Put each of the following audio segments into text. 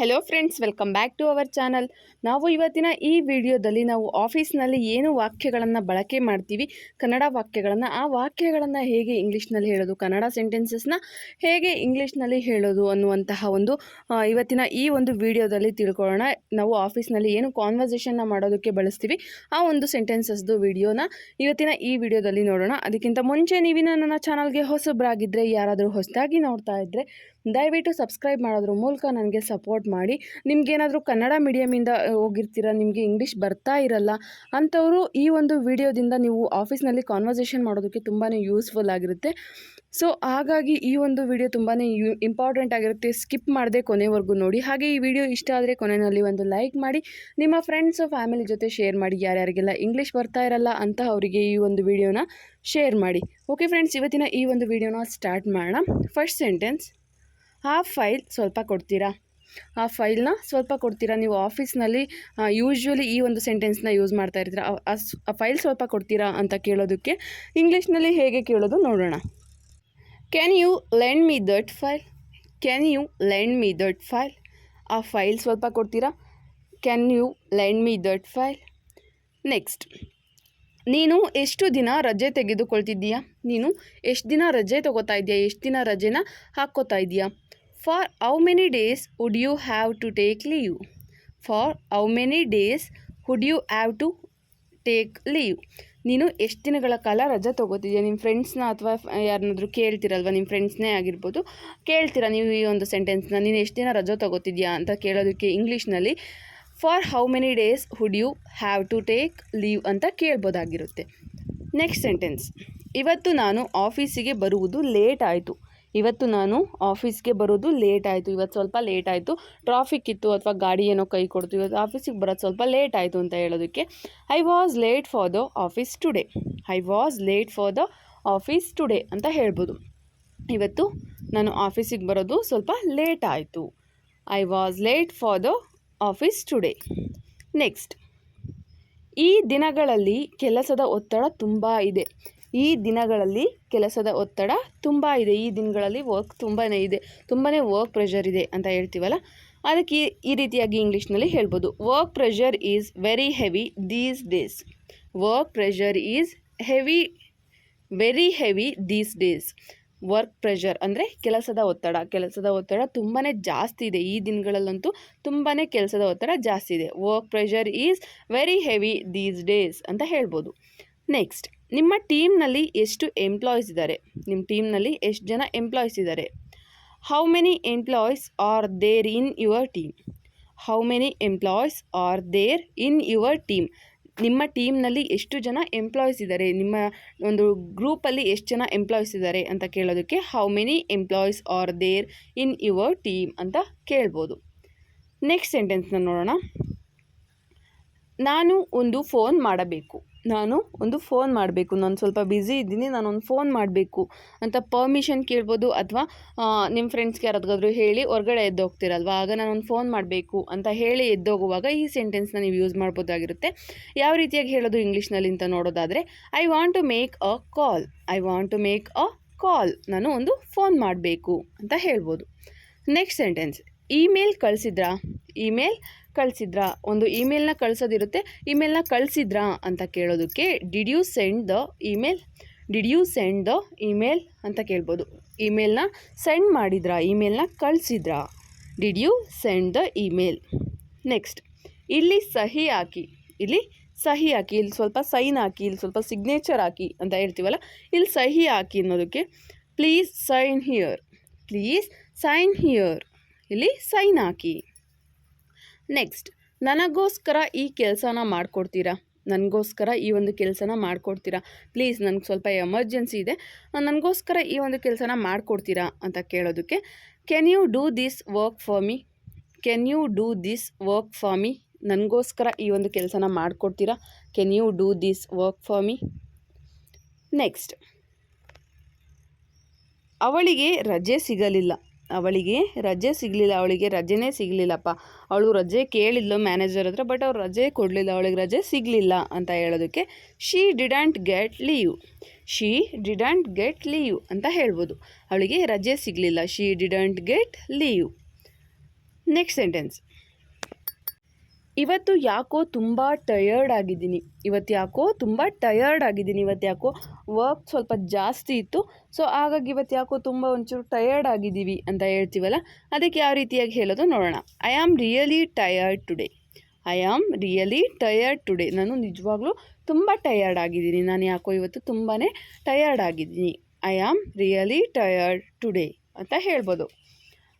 Hello friends, welcome back to our channel. ನಾವು ಇವತ್ತಿನ ಈ ವಿಡಿಯೋದಲ್ಲಿ ನಾವು ಆಫೀಸ್ನಲ್ಲಿ ಏನು ವಾಕ್ಯಗಳನ್ನು ಬಳಕೆ ಮಾಡ್ತೀವಿ, ಕನ್ನಡ ವಾಕ್ಯಗಳನ್ನು, ಆ ವಾಕ್ಯಗಳನ್ನು ಹೇಗೆ ಇಂಗ್ಲೀಷ್ನಲ್ಲಿ ಹೇಳೋದು, ಕನ್ನಡ ಸೆಂಟೆನ್ಸಸ್ನ ಹೇಗೆ ಇಂಗ್ಲೀಷ್ನಲ್ಲಿ ಹೇಳೋದು ಅನ್ನುವಂತಹ ಒಂದು ಇವತ್ತಿನ ಈ ಒಂದು ವಿಡಿಯೋದಲ್ಲಿ ತಿಳ್ಕೊಳ್ಳೋಣ. ನಾವು ಆಫೀಸ್ನಲ್ಲಿ ಏನು ಕಾನ್ವರ್ಸೇಷನ್ನ ಮಾಡೋದಕ್ಕೆ ಬಳಸ್ತೀವಿ ಆ ಒಂದು ಸೆಂಟೆನ್ಸಸ್ದು ವಿಡಿಯೋನ ಇವತ್ತಿನ ಈ ವಿಡಿಯೋದಲ್ಲಿ ನೋಡೋಣ. ಅದಕ್ಕಿಂತ ಮುಂಚೆ ನೀವಿನ ನನ್ನ ಚಾನಲ್ಗೆ ಹೊಸಬ್ರಾಗಿದ್ದರೆ, ಯಾರಾದರೂ ಹೊಸದಾಗಿ ನೋಡ್ತಾ ಇದ್ದರೆ ದಯವಿಟ್ಟು ಸಬ್ಸ್ಕ್ರೈಬ್ ಮಾಡೋದ್ರ ಮೂಲಕ ನನಗೆ ಸಪೋರ್ಟ್ ಮಾಡಿ. ನಿಮಗೇನಾದರೂ ಕನ್ನಡ ಮೀಡಿಯಮಿಂದ ಹೋಗಿರ್ತೀರ, ನಿಮಗೆ ಇಂಗ್ಲೀಷ್ ಬರ್ತಾ ಇರಲ್ಲ ಅಂಥವರು ಈ ಒಂದು ವಿಡಿಯೋದಿಂದ ನೀವು ಆಫೀಸ್ನಲ್ಲಿ ಕಾನ್ವರ್ಸೇಷನ್ ಮಾಡೋದಕ್ಕೆ ತುಂಬಾ ಯೂಸ್ಫುಲ್ ಆಗಿರುತ್ತೆ. ಸೊ ಹಾಗಾಗಿ ಈ ಒಂದು ವಿಡಿಯೋ ತುಂಬಾ ಇಂಪಾರ್ಟೆಂಟ್ ಆಗಿರುತ್ತೆ. ಸ್ಕಿಪ್ ಮಾಡದೆ ಕೊನೆವರೆಗೂ ನೋಡಿ. ಹಾಗೆ ಈ ವಿಡಿಯೋ ಇಷ್ಟ ಆದರೆ ಕೊನೆಯಲ್ಲಿ ಒಂದು ಲೈಕ್ ಮಾಡಿ, ನಿಮ್ಮ ಫ್ರೆಂಡ್ಸು ಫ್ಯಾಮಿಲಿ ಜೊತೆ ಶೇರ್ ಮಾಡಿ. ಯಾರ್ಯಾರಿಗೆಲ್ಲ ಇಂಗ್ಲೀಷ್ ಬರ್ತಾ ಇರಲ್ಲ ಅಂತ ಅವರಿಗೆ ಈ ಒಂದು ವಿಡಿಯೋನ ಶೇರ್ ಮಾಡಿ. ಓಕೆ ಫ್ರೆಂಡ್ಸ್, ಇವತ್ತಿನ ಈ ಒಂದು ವಿಡಿಯೋನ ಸ್ಟಾರ್ಟ್ ಮಾಡೋಣ. ಫಸ್ಟ್ ಸೆಂಟೆನ್ಸ್, ಆ ಫೈಲ್ ಸ್ವಲ್ಪ ಕೊಡ್ತೀರಾ. ಆ ಫೈಲ್ನ ಸ್ವಲ್ಪ ಕೊಡ್ತೀರಾ. ನೀವು ಆಫೀಸ್ನಲ್ಲಿ ಯೂಶ್ವಲಿ ಈ ಒಂದು ಸೆಂಟೆನ್ಸ್ನ ಯೂಸ್ ಮಾಡ್ತಾ ಇರ್ತೀರ. ಆ ಫೈಲ್ ಸ್ವಲ್ಪ ಕೊಡ್ತೀರಾ ಅಂತ ಕೇಳೋದಕ್ಕೆ ಇಂಗ್ಲೀಷ್ನಲ್ಲಿ ಹೇಗೆ ಕೇಳೋದು ನೋಡೋಣ. Can you lend me that file? Can you lend me that file? ಆ ಫೈಲ್ ಸ್ವಲ್ಪ ಕೊಡ್ತೀರಾ. Can you lend me that file? Next, ನೀನು ಎಷ್ಟು ದಿನ ರಜೆ ತೆಗೆದುಕೊಳ್ತಿದ್ದೀಯಾ? ನೀನು ಎಷ್ಟು ದಿನ ರಜೆ ತೊಗೋತಾ ಇದೆಯಾ? ಎಷ್ಟು ದಿನ ರಜೆನ ಹಾಕ್ಕೋತಾ ಇದೆಯಾ? For how many days would you have to take leave? For how many days would you have to take leave? ನೀನು ಎಷ್ಟು ದಿನಗಳ ಕಾಲ ರಜೆ ತೊಗೋತಿದ್ಯಾ? ನಿಮ್ಮ ಫ್ರೆಂಡ್ಸ್ನ ಅಥವಾ ಯಾರನ್ನಾದರೂ ಕೇಳ್ತಿರಲ್ವ, ನಿಮ್ಮ ಫ್ರೆಂಡ್ಸ್ನೇ ಆಗಿರ್ಬೋದು, ಕೇಳ್ತೀರಾ ನೀವು ಈ ಒಂದು ಸೆಂಟೆನ್ಸ್ನ, ನೀನು ಎಷ್ಟು ದಿನ ರಜೆ ತೊಗೋತಿದ್ಯಾ ಅಂತ ಕೇಳೋದಕ್ಕೆ ಇಂಗ್ಲೀಷ್ನಲ್ಲಿ for how many days would you have to take leave ಅಂತ ಕೇಳ್ಬೋದಾಗಿರುತ್ತೆ. ನೆಕ್ಸ್ಟ್ ಸೆಂಟೆನ್ಸ್, ಇವತ್ತು ನಾನು ಆಫೀಸಿಗೆ ಬರುವುದು ಲೇಟ್ ಆಯಿತು. ಇವತ್ತು ನಾನು ಆಫೀಸ್ಗೆ ಬರೋದು ಲೇಟ್ ಆಯಿತು. ಇವತ್ತು ಸ್ವಲ್ಪ ಲೇಟ್ ಆಯಿತು, ಟ್ರಾಫಿಕ್ ಇತ್ತು ಅಥವಾ ಗಾಡಿ ಏನೋ ಕೈ ಕೊಡ್ತು, ಇವತ್ತು ಆಫೀಸಿಗೆ ಬರೋದು ಸ್ವಲ್ಪ ಲೇಟ್ ಆಯಿತು ಅಂತ ಹೇಳೋದಕ್ಕೆ I was late for the office today. I was late for the office today ಅಂತ ಹೇಳ್ಬೋದು. ಇವತ್ತು ನಾನು ಆಫೀಸಿಗೆ ಬರೋದು ಸ್ವಲ್ಪ ಲೇಟ್ ಆಯಿತು. I was late for the office today. Next, ಈ ದಿನಗಳಲ್ಲಿ ಕೆಲಸದ ಒತ್ತಡ ತುಂಬ ಇದೆ. ಈ ದಿನಗಳಲ್ಲಿ ಕೆಲಸದ ಒತ್ತಡ ತುಂಬ ಇದೆ. ಈ ದಿನಗಳಲ್ಲಿ ವರ್ಕ್ ತುಂಬಾ ಇದೆ, ತುಂಬಾ ವರ್ಕ್ ಪ್ರೆಷರ್ ಇದೆ ಅಂತ ಹೇಳ್ತೀವಲ್ಲ, ಅದಕ್ಕೆ ಈ ರೀತಿಯಾಗಿ ಇಂಗ್ಲೀಷ್ನಲ್ಲಿ ಹೇಳ್ಬೋದು. Work pressure is very heavy these days. Work pressure is very heavy these days. Work pressure ಅಂದರೆ ಕೆಲಸದ ಒತ್ತಡ. ಕೆಲಸದ ಒತ್ತಡ ತುಂಬಾ ಜಾಸ್ತಿ ಇದೆ. ಈ ದಿನಗಳಲ್ಲಂತೂ ತುಂಬಾ ಕೆಲಸದ ಒತ್ತಡ ಜಾಸ್ತಿ ಇದೆ. Work pressure is very heavy these days ಅಂತ ಹೇಳ್ಬೋದು. ನೆಕ್ಸ್ಟ್, ನಿಮ್ಮ ಟೀಮ್ನಲ್ಲಿ ಎಷ್ಟು ಎಂಪ್ಲಾಯೀಸ್ ಇದ್ದಾರೆ? ನಿಮ್ಮ ಟೀಮ್ನಲ್ಲಿ ಎಷ್ಟು ಜನ ಎಂಪ್ಲಾಯೀಸ್ ಇದ್ದಾರೆ? How many employees are there in your team? How many employees are there in your team? ನಿಮ್ಮ ಟೀಮ್ನಲ್ಲಿ ಎಷ್ಟು ಜನ ಎಂಪ್ಲಾಯೀಸ್ ಇದ್ದಾರೆ, ನಿಮ್ಮ ಒಂದು ಗ್ರೂಪಲ್ಲಿ ಎಷ್ಟು ಜನ ಎಂಪ್ಲಾಯೀಸ್ ಇದ್ದಾರೆ ಅಂತ ಕೇಳೋದಕ್ಕೆ how many employees are there in your team ಅಂತ ಕೇಳ್ಬೋದು. ನೆಕ್ಸ್ಟ್ ಸೆಂಟೆನ್ಸ್ನ ನೋಡೋಣ. ನಾನು ಒಂದು ಫೋನ್ ಮಾಡಬೇಕು. ನಾನು ಒಂದು ಫೋನ್ ಮಾಡಬೇಕು, ನಾನು ಸ್ವಲ್ಪ ಬ್ಯುಸಿ ಇದ್ದೀನಿ, ನಾನೊಂದು ಫೋನ್ ಮಾಡಬೇಕು ಅಂತ ಪರ್ಮಿಷನ್ ಕೇಳ್ಬೋದು. ಅಥವಾ ನಿಮ್ಮ ಫ್ರೆಂಡ್ಸ್ಗೆ ಯಾರಾದ್ರೂ ಹೇಳಿ ಹೊರಗಡೆ ಎದ್ದೋಗ್ತಿರಲ್ವ, ಆಗ ನಾನೊಂದು ಫೋನ್ ಮಾಡಬೇಕು ಅಂತ ಹೇಳಿ ಎದ್ದೋಗುವಾಗ ಈ ಸೆಂಟೆನ್ಸ್ನ ನೀವು ಯೂಸ್ ಮಾಡ್ಬೋದಾಗಿರುತ್ತೆ. ಯಾವ ರೀತಿಯಾಗಿ ಹೇಳೋದು ಇಂಗ್ಲೀಷ್ನಲ್ಲಿ ಅಂತ ನೋಡೋದಾದರೆ I want to make a call. I want to make a call. ನಾನು ಒಂದು ಫೋನ್ ಮಾಡಬೇಕು ಅಂತ ಹೇಳ್ಬೋದು. ನೆಕ್ಸ್ಟ್ ಸೆಂಟೆನ್ಸ್, ಇಮೇಲ್ ಕಳಿಸಿದ್ರಾ? ಇಮೇಲ್ ಕಳಿಸಿದ್ರಾ? ಒಂದು ಇಮೇಲ್ನ ಕಳಿಸೋದಿರುತ್ತೆ. ಇಮೇಲ್ನ ಕಳಿಸಿದ್ರಾ ಅಂತ ಕೇಳೋದಕ್ಕೆ did you send the email? Did you send the email ಅಂತ ಕೇಳ್ಬೋದು. ಇಮೇಲ್ನ ಸೆಂಡ್ ಮಾಡಿದ್ರಾ? ಇಮೇಲ್ನ ಕಳಿಸಿದ್ರಾ? Did you send the email? Next, ಇಲ್ಲಿ ಸಹಿ ಹಾಕಿ. ಇಲ್ಲಿ ಸಹಿ ಹಾಕಿ, ಇಲ್ಲಿ ಸ್ವಲ್ಪ ಸೈನ್ ಹಾಕಿ, ಇಲ್ಲಿ ಸ್ವಲ್ಪ ಸಿಗ್ನೇಚರ್ ಹಾಕಿ ಅಂತ ಹೇಳ್ತೀವಲ್ಲ, ಇಲ್ಲಿ ಸಹಿ ಹಾಕಿ ಅನ್ನೋದಕ್ಕೆ please sign here. Please sign here. ಇಲ್ಲಿ ಸೈನ್ ಹಾಕಿ. ನೆಕ್ಸ್ಟ್, ನನಗೋಸ್ಕರ ಈ ಕೆಲಸನ ಮಾಡಿಕೊಡ್ತೀರಾ? ನನಗೋಸ್ಕರ ಈ ಒಂದು ಕೆಲಸನ ಮಾಡಿಕೊಡ್ತೀರಾ? ಪ್ಲೀಸ್, ನನಗೆ ಸ್ವಲ್ಪ ಎಮರ್ಜೆನ್ಸಿ ಇದೆ, ನನಗೋಸ್ಕರ ಈ ಒಂದು ಕೆಲಸನ ಮಾಡಿಕೊಡ್ತೀರಾ ಅಂತ ಕೇಳೋದಕ್ಕೆ can you do this work for me? Can you do this work for me? ನನಗೋಸ್ಕರ ಈ ಒಂದು ಕೆಲಸನ ಮಾಡಿಕೊಡ್ತೀರಾ? Can you do this work for me? Next, ಅವಳಿಗೆ ರಜೆ ಸಿಗಲಿಲ್ಲ. ಅವಳಿಗೆ ರಜೆ ಸಿಗಲಿಲ್ಲ. ಅವಳಿಗೆ ರಜೆನೇ ಸಿಗಲಿಲ್ಲಪ್ಪ. ಅವಳು ರಜೆ ಕೇಳಿದ್ಲು ಮ್ಯಾನೇಜರ್ ಹತ್ರ, ಬಟ್ ಅವ್ರು ರಜೆ ಕೊಡಲಿಲ್ಲ, ಅವಳಿಗೆ ರಜೆ ಸಿಗಲಿಲ್ಲ ಅಂತ ಹೇಳೋದಕ್ಕೆ she didn't get leave. She didn't get leave ಅಂತ ಹೇಳ್ಬೋದು. ಅವಳಿಗೆ ರಜೆ ಸಿಗಲಿಲ್ಲ. She didn't get leave. Next sentence, ಇವತ್ತು ಯಾಕೋ ತುಂಬ ಟಯರ್ಡ್ ಆಗಿದ್ದೀನಿ. ಇವತ್ತು ಯಾಕೋ ವರ್ಕ್ ಸ್ವಲ್ಪ ಜಾಸ್ತಿ ಇತ್ತು. ಸೊ ಹಾಗಾಗಿ ಇವತ್ತು ಯಾಕೋ ತುಂಬ ಒಂಚೂರು ಟಯರ್ಡ್ ಆಗಿದ್ದೀವಿ ಅಂತ ಹೇಳ್ತೀವಲ್ಲ, ಅದಕ್ಕೆ ಯಾವ ರೀತಿಯಾಗಿ ಹೇಳೋದು ನೋಡೋಣ. I am really tired today. ನಾನು ನಿಜವಾಗ್ಲೂ ತುಂಬ ಟಯರ್ಡ್ ಆಗಿದ್ದೀನಿ. ನಾನು ಯಾಕೋ ಇವತ್ತು ತುಂಬಾ ಟಯರ್ಡ್ ಆಗಿದ್ದೀನಿ. I am really tired today ಅಂತ ಹೇಳ್ಬೋದು.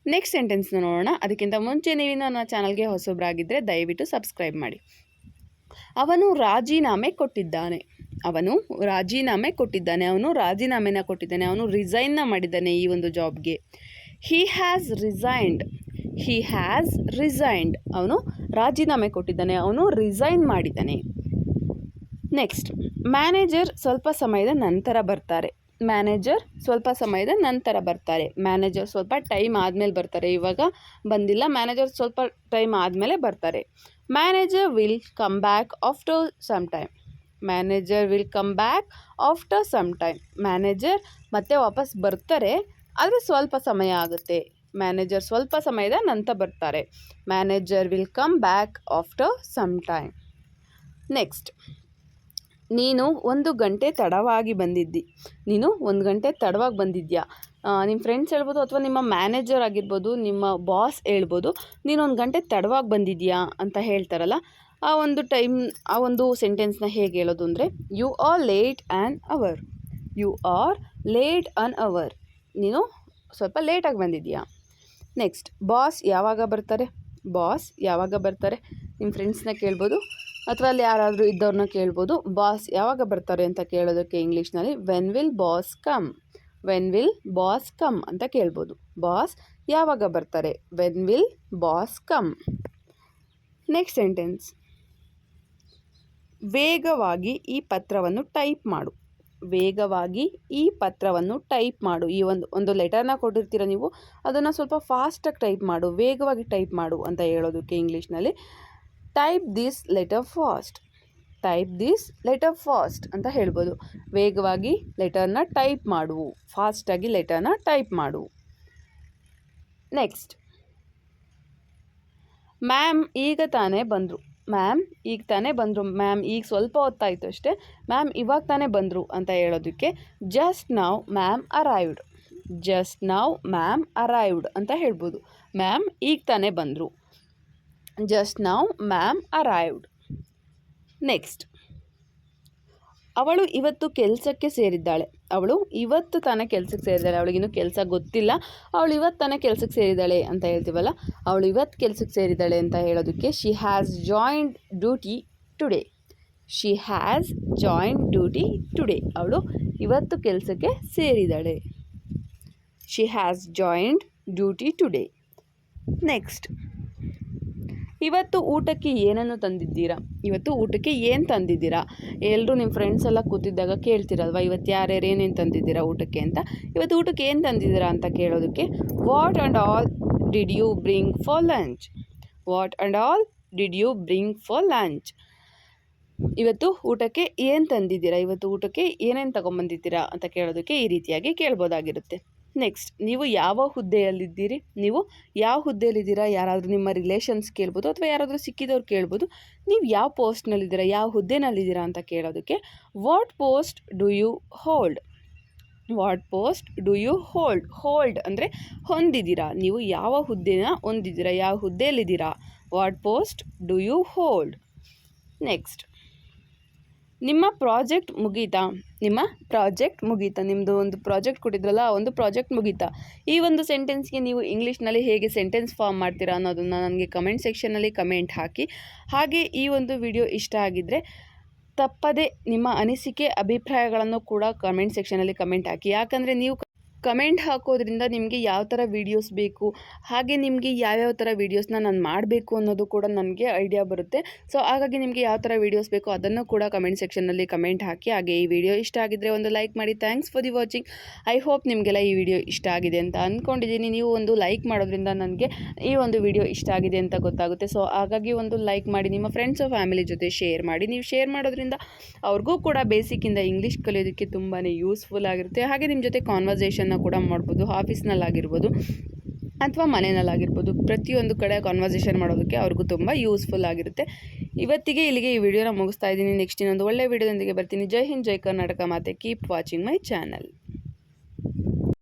ನೆಕ್ಸ್ಟ್ ಸೆಂಟೆನ್ಸ್ನ ನೋಡೋಣ. ಅದಕ್ಕಿಂತ ಮುಂಚೆ ನೀವು ನನ್ನ ಚಾನಲ್ಗೆ ಹೊಸಬ್ರಾಗಿದ್ದರೆ ದಯವಿಟ್ಟು ಸಬ್ಸ್ಕ್ರೈಬ್ ಮಾಡಿ. ಅವನು ರಾಜೀನಾಮೆನ ಕೊಟ್ಟಿದ್ದಾನೆ. ಅವನು ರಿಸೈನ್ನ ಮಾಡಿದ್ದಾನೆ ಈ ಒಂದು ಜಾಬ್ಗೆ. He has resigned. ಅವನು ರಾಜೀನಾಮೆ ಕೊಟ್ಟಿದ್ದಾನೆ, ಅವನು ರಿಸೈನ್ ಮಾಡಿದ್ದಾನೆ. ನೆಕ್ಸ್ಟ್, ಮ್ಯಾನೇಜರ್ ಸ್ವಲ್ಪ ಸಮಯದ ನಂತರ ಬರ್ತಾರೆ. ಮ್ಯಾನೇಜರ್ ಸ್ವಲ್ಪ ಟೈಮ್ ಆದಮೇಲೆ ಬರ್ತಾರೆ. ಇವಾಗ ಬಂದಿಲ್ಲ, ಮ್ಯಾನೇಜರ್ ಸ್ವಲ್ಪ ಟೈಮ್ ಆದಮೇಲೆ ಬರ್ತಾರೆ. Manager will come back after some time. Manager ಮತ್ತೆ ವಾಪಸ್ ಬರ್ತಾರೆ, ಆದರೆ ಸ್ವಲ್ಪ ಸಮಯ ಆಗುತ್ತೆ. ಮ್ಯಾನೇಜರ್ ಸ್ವಲ್ಪ ಸಮಯದ ನಂತರ ಬರ್ತಾರೆ. Manager will come back after some time. Next, ನೀನು 1 ಗಂಟೆ ತಡವಾಗಿ ಬಂದಿದ್ಯಾ. ನಿಮ್ಮ ಫ್ರೆಂಡ್ಸ್ ಹೇಳ್ಬೋದು, ಅಥವಾ ನಿಮ್ಮ ಮ್ಯಾನೇಜರ್ ಆಗಿರ್ಬೋದು, ನಿಮ್ಮ ಬಾಸ್ ಹೇಳ್ಬೋದು, ನೀನು 1 ಗಂಟೆ ತಡವಾಗಿ ಬಂದಿದ್ಯಾ ಅಂತ ಹೇಳ್ತಾರಲ್ಲ, ಆ ಒಂದು ಸೆಂಟೆನ್ಸ್ನ ಹೇಗೆ ಹೇಳೋದು ಅಂದರೆ, you are late an hour. ನೀನು ಸ್ವಲ್ಪ ಲೇಟಾಗಿ ಬಂದಿದ್ಯಾ. ನೆಕ್ಸ್ಟ್, ಬಾಸ್ ಯಾವಾಗ ಬರ್ತಾರೆ. ನಿಮ್ಮ ಫ್ರೆಂಡ್ಸ್ನ ಕೇಳ್ಬೋದು, ಅಥವಾ ಅಲ್ಲಿ ಯಾರಾದರೂ ಇದ್ದವ್ರನ್ನ ಕೇಳ್ಬೋದು. ಬಾಸ್ ಯಾವಾಗ ಬರ್ತಾರೆ ಅಂತ ಕೇಳೋದಕ್ಕೆ ಇಂಗ್ಲೀಷ್ನಲ್ಲಿ ವೆನ್ ವಿಲ್ ಬಾಸ್ ಕಮ್ ಅಂತ ಕೇಳ್ಬೋದು. ಬಾಸ್ ಯಾವಾಗ ಬರ್ತಾರೆ, when will boss come. Next sentence, ವೇಗವಾಗಿ ಈ ಪತ್ರವನ್ನು ಟೈಪ್ ಮಾಡು. ಈ ಒಂದು ಲೆಟರ್ನ ಕೊಟ್ಟಿರ್ತೀರ ನೀವು, ಅದನ್ನು ಸ್ವಲ್ಪ ಫಾಸ್ಟಾಗಿ ಟೈಪ್ ಮಾಡು, ವೇಗವಾಗಿ ಟೈಪ್ ಮಾಡು ಅಂತ ಹೇಳೋದಕ್ಕೆ ಇಂಗ್ಲೀಷ್ನಲ್ಲಿ ಟೈಪ್ ದಿಸ್ ಲೆಟರ್ ಫಾಸ್ಟ್ ಅಂತ ಹೇಳ್ಬೋದು. ವೇಗವಾಗಿ ಲೆಟರ್ನ ಟೈಪ್ ಮಾಡು, ಫಾಸ್ಟಾಗಿ ಲೆಟರ್ನ ಟೈಪ್ ಮಾಡು. ನೆಕ್ಸ್ಟ್, ಮ್ಯಾಮ್ ಈಗ ತಾನೇ ಬಂದರು. ಮ್ಯಾಮ್ ಈಗ ಸ್ವಲ್ಪ ಹೊತ್ತಾಯಿತು ಅಷ್ಟೇ. ಮ್ಯಾಮ್ ಇವಾಗ ತಾನೇ ಬಂದರು ಅಂತ ಹೇಳೋದಕ್ಕೆ ಜಸ್ಟ್ ನೌ ಮ್ಯಾಮ್ ಅರೈವ್ಡ್ ಅಂತ ಹೇಳ್ಬೋದು. ಮ್ಯಾಮ್ ಈಗ ತಾನೇ ಬಂದರು, just now ma'am arrived. Next, ಅವಳು ಇವತ್ತು ಕೆಲಸಕ್ಕೆ ಸೇರಿದ್ದಾಳೆ. ಅವಳಿಗಿನ್ನೂ ಕೆಲಸ ಗೊತ್ತಿಲ್ಲ, ಅವಳು ಇವತ್ತು ತಾನೇ ಕೆಲಸಕ್ಕೆ ಸೇರಿದ್ದಾಳೆ ಅಂತ ಹೇಳ್ತೀವಲ್ಲ, ಅವಳು ಇವತ್ತು ಕೆಲಸಕ್ಕೆ ಸೇರಿದ್ದಾಳೆ ಅಂತ ಹೇಳೋದಕ್ಕೆ she has joined duty today. ಅವಳು ಇವತ್ತು ಕೆಲಸಕ್ಕೆ ಸೇರಿದ್ದಾಳೆ. She has joined duty today. Next, ಇವತ್ತು ಊಟಕ್ಕೆ ಏನು ತಂದಿದ್ದೀರಾ. ಎಲ್ಲರೂ ನಿಮ್ಮ ಫ್ರೆಂಡ್ಸ್ ಎಲ್ಲ ಕೂತಿದ್ದಾಗ ಕೇಳ್ತಿರಲ್ವ, ಇವತ್ತು ಯಾರ್ಯಾರು ಏನೇನು ತಂದಿದ್ದೀರಾ ಊಟಕ್ಕೆ ಅಂತ. ಇವತ್ತು ಊಟಕ್ಕೆ ಏನು ತಂದಿದ್ದೀರಾ ಅಂತ ಕೇಳೋದಕ್ಕೆ what and all did you bring for lunch. ಇವತ್ತು ಊಟಕ್ಕೆ ಏನು ತಂದಿದ್ದೀರಾ, ಇವತ್ತು ಊಟಕ್ಕೆ ಏನೇನು ತೊಗೊಂಬಂದಿದ್ದೀರಾ ಅಂತ ಕೇಳೋದಕ್ಕೆ ಈ ರೀತಿಯಾಗಿ ಕೇಳ್ಬೋದಾಗಿರುತ್ತೆ. ನೆಕ್ಸ್ಟ್, ನೀವು ಯಾವ ಹುದ್ದೆಯಲ್ಲಿದ್ದೀರಾ, ಯಾರಾದರೂ ನಿಮ್ಮ ರಿಲೇಷನ್ಸ್ ಕೇಳ್ಬೋದು, ಅಥವಾ ಯಾರಾದರೂ ಸಿಕ್ಕಿದವ್ರು ಕೇಳ್ಬೋದು. ನೀವು ಯಾವ ಪೋಸ್ಟ್ನಲ್ಲಿದ್ದೀರಾ, ಯಾವ ಹುದ್ದೆನಲ್ಲಿದ್ದೀರಾ ಅಂತ ಕೇಳೋದಕ್ಕೆ what post do you hold ಅಂದರೆ ಹೊಂದಿದ್ದೀರಾ. ನೀವು ಯಾವ ಹುದ್ದೆನ ಹೊಂದಿದ್ದೀರಾ, ಯಾವ ಹುದ್ದೆಯಲ್ಲಿದ್ದೀರಾ. What post do you hold. Next, ನಿಮ್ಮ ಪ್ರಾಜೆಕ್ಟ್ ಮುಗೀತಾ. ನಿಮ್ಮದು ಒಂದು ಪ್ರಾಜೆಕ್ಟ್ ಕೊಟ್ಟಿದ್ರಲ್ಲ, ಆ ಒಂದು ಪ್ರಾಜೆಕ್ಟ್ ಮುಗೀತಾ. ಈ ಒಂದು ಸೆಂಟೆನ್ಸ್ಗೆ ನೀವು ಇಂಗ್ಲೀಷ್ನಲ್ಲಿ ಹೇಗೆ ಸೆಂಟೆನ್ಸ್ ಫಾರ್ಮ್ ಮಾಡ್ತೀರಾ ಅನ್ನೋದನ್ನು ನನಗೆ ಕಮೆಂಟ್ ಸೆಕ್ಷನಲ್ಲಿ ಕಮೆಂಟ್ ಹಾಕಿ. ಹಾಗೆ ಈ ಒಂದು ವಿಡಿಯೋ ಇಷ್ಟ ಆಗಿದ್ದರೆ ತಪ್ಪದೆ ನಿಮ್ಮ ಅನಿಸಿಕೆ ಅಭಿಪ್ರಾಯಗಳನ್ನು ಕೂಡ ಕಮೆಂಟ್ ಸೆಕ್ಷನಲ್ಲಿ ಕಮೆಂಟ್ ಹಾಕಿ. ಯಾಕಂದರೆ ನೀವು ಕಮೆಂಟ್ ಹಾಕೋದ್ರಿಂದ ನಿಮಗೆ ಯಾವ ಥರ ವೀಡಿಯೋಸ್ ಬೇಕು, ಹಾಗೆ ನಿಮಗೆ ಯಾವ್ಯಾವ ಥರ ವೀಡಿಯೋಸ್ನ ನಾನು ಮಾಡಬೇಕು ಅನ್ನೋದು ಕೂಡ ನನಗೆ ಐಡಿಯಾ ಬರುತ್ತೆ. ಸೊ ಹಾಗಾಗಿ ನಿಮಗೆ ಯಾವ ಥರ ವೀಡಿಯೋಸ್ ಬೇಕು ಅದನ್ನು ಕೂಡ ಕಮೆಂಟ್ ಸೆಕ್ಷನ್ನಲ್ಲಿ ಕಮೆಂಟ್ ಹಾಕಿ. ಹಾಗೆ ಈ ವಿಡಿಯೋ ಇಷ್ಟ ಆಗಿದ್ದರೆ ಒಂದು ಲೈಕ್ ಮಾಡಿ. Thanks for the watching. I hope ನಿಮಗೆಲ್ಲ ಈ ವಿಡಿಯೋ ಇಷ್ಟ ಆಗಿದೆ ಅಂತ ಅಂದ್ಕೊಂಡಿದ್ದೀನಿ. ನೀವು ಒಂದು ಲೈಕ್ ಮಾಡೋದ್ರಿಂದ ನನಗೆ ಈ ಒಂದು ವಿಡಿಯೋ ಇಷ್ಟ ಆಗಿದೆ ಅಂತ ಗೊತ್ತಾಗುತ್ತೆ. ಸೊ ಹಾಗಾಗಿ ಒಂದು ಲೈಕ್ ಮಾಡಿ, ನಿಮ್ಮ ಫ್ರೆಂಡ್ಸು ಫ್ಯಾಮಿಲಿ ಜೊತೆ ಶೇರ್ ಮಾಡಿ. ನೀವು ಶೇರ್ ಮಾಡೋದ್ರಿಂದ ಅವ್ರಿಗೂ ಕೂಡ ಬೇಸಿಕ್ಕಿಂದ ಇಂಗ್ಲೀಷ್ ಕಲಿಯೋದಕ್ಕೆ ತುಂಬಾ ಯೂಸ್ಫುಲ್ ಆಗಿರುತ್ತೆ. ಹಾಗೆ ನಿಮ್ಮ ಜೊತೆ ಕಾನ್ವರ್ಸೇಷನ್ನ ಕೂಡ ಮಾಡ್ಬೋದು, ಆಫೀಸ್ನಲ್ಲಾಗಿರ್ಬೋದು. ಅಥವಾ ಮನೆಯಲ್ಲಾಗಿರ್ಬೋದು, ಪ್ರತಿಯೊಂದು ಕಡೆ ಕಾನ್ವರ್ಸೇಷನ್ ಮಾಡೋದಕ್ಕೆ ಅವ್ರಿಗೂ ತುಂಬ ಯೂಸ್ಫುಲ್ ಆಗಿರುತ್ತೆ. ಇವತ್ತಿಗೆ ಇಲ್ಲಿಗೆ ಈ ವಿಡಿಯೋನ ಮುಗಿಸ್ತಾ ಇದ್ದೀನಿ. ನೆಕ್ಸ್ಟ್ ಇನ್ನೊಂದು ಒಳ್ಳೆ ವಿಡಿಯೋದೊಂದಿಗೆ ಬರ್ತೀನಿ. ಜೈ ಹಿಂದ್, ಜೈ ಕರ್ನಾಟಕ ಮಾತೆ. Keep watching my channel.